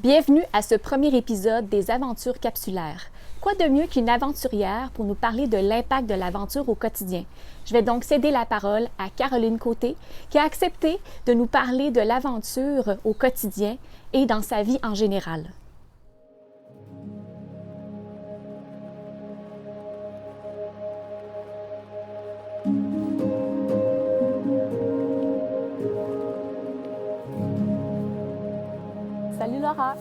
Bienvenue à ce premier épisode des Aventures capsulaires. Quoi de mieux qu'une aventurière pour nous parler de l'impact de l'aventure au quotidien? Je vais donc céder la parole à Caroline Côté, qui a accepté de nous parler de l'aventure au quotidien et dans sa vie en général. Salut Laura!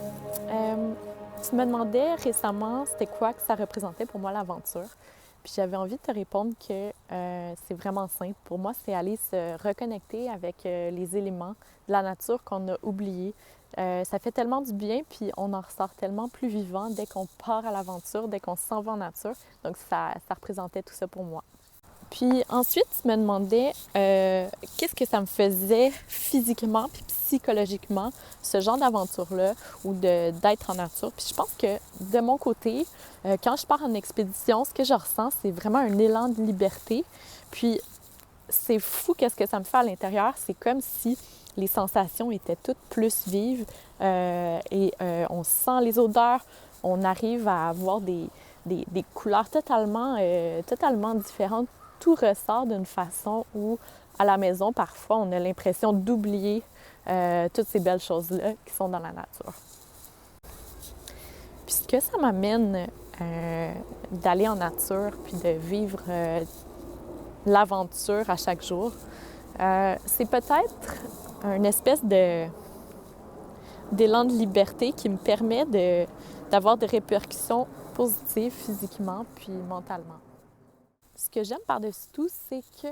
Tu me demandais récemment c'était quoi que ça représentait pour moi l'aventure. Puis j'avais envie de te répondre que c'est vraiment simple. Pour moi, c'est aller se reconnecter avec les éléments de la nature qu'on a oubliés. Ça fait tellement du bien, puis on en ressort tellement plus vivant dès qu'on part à l'aventure, dès qu'on s'en va en nature. Donc ça représentait tout ça pour moi. Puis ensuite, tu me demandais qu'est-ce que ça me faisait physiquement puis psychologiquement, ce genre d'aventure-là ou d'être en nature. Puis je pense que de mon côté, quand je pars en expédition, ce que je ressens, c'est vraiment un élan de liberté. Puis c'est fou qu'est-ce que ça me fait à l'intérieur. C'est comme si les sensations étaient toutes plus vives et on sent les odeurs, on arrive à avoir des couleurs totalement différentes. Tout ressort d'une façon où, à la maison, parfois, on a l'impression d'oublier toutes ces belles choses-là qui sont dans la nature. Puis ce que ça m'amène d'aller en nature puis de vivre l'aventure à chaque jour, c'est peut-être une espèce d'élan de liberté qui me permet d'avoir des répercussions positives physiquement puis mentalement. Ce que j'aime par-dessus tout, c'est que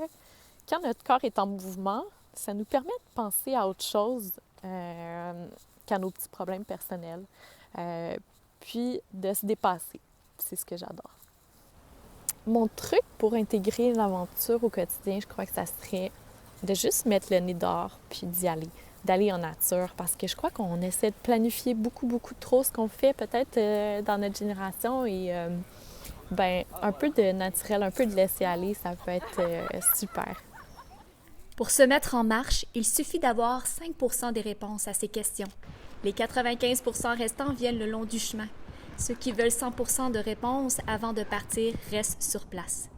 quand notre corps est en mouvement, ça nous permet de penser à autre chose qu'à nos petits problèmes personnels, puis de se dépasser. C'est ce que j'adore. Mon truc pour intégrer l'aventure au quotidien, je crois que ça serait de juste mettre le nez dehors puis d'y aller, d'aller en nature, parce que je crois qu'on essaie de planifier beaucoup trop ce qu'on fait peut-être dans notre génération et un peu de naturel, un peu de laisser aller, ça peut être super. Pour se mettre en marche, il suffit d'avoir 5% des réponses à ces questions. Les 95% restants viennent le long du chemin. Ceux qui veulent 100% de réponses avant de partir restent sur place.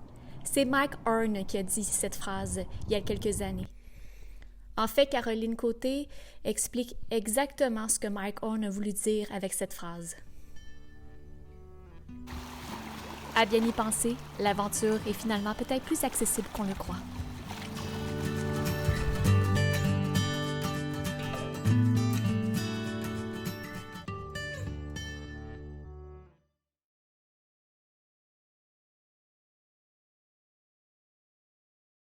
C'est Mike Horn qui a dit cette phrase il y a quelques années. En fait, Caroline Côté explique exactement ce que Mike Horn a voulu dire avec cette phrase. À bien y penser, l'aventure est finalement peut-être plus accessible qu'on le croit.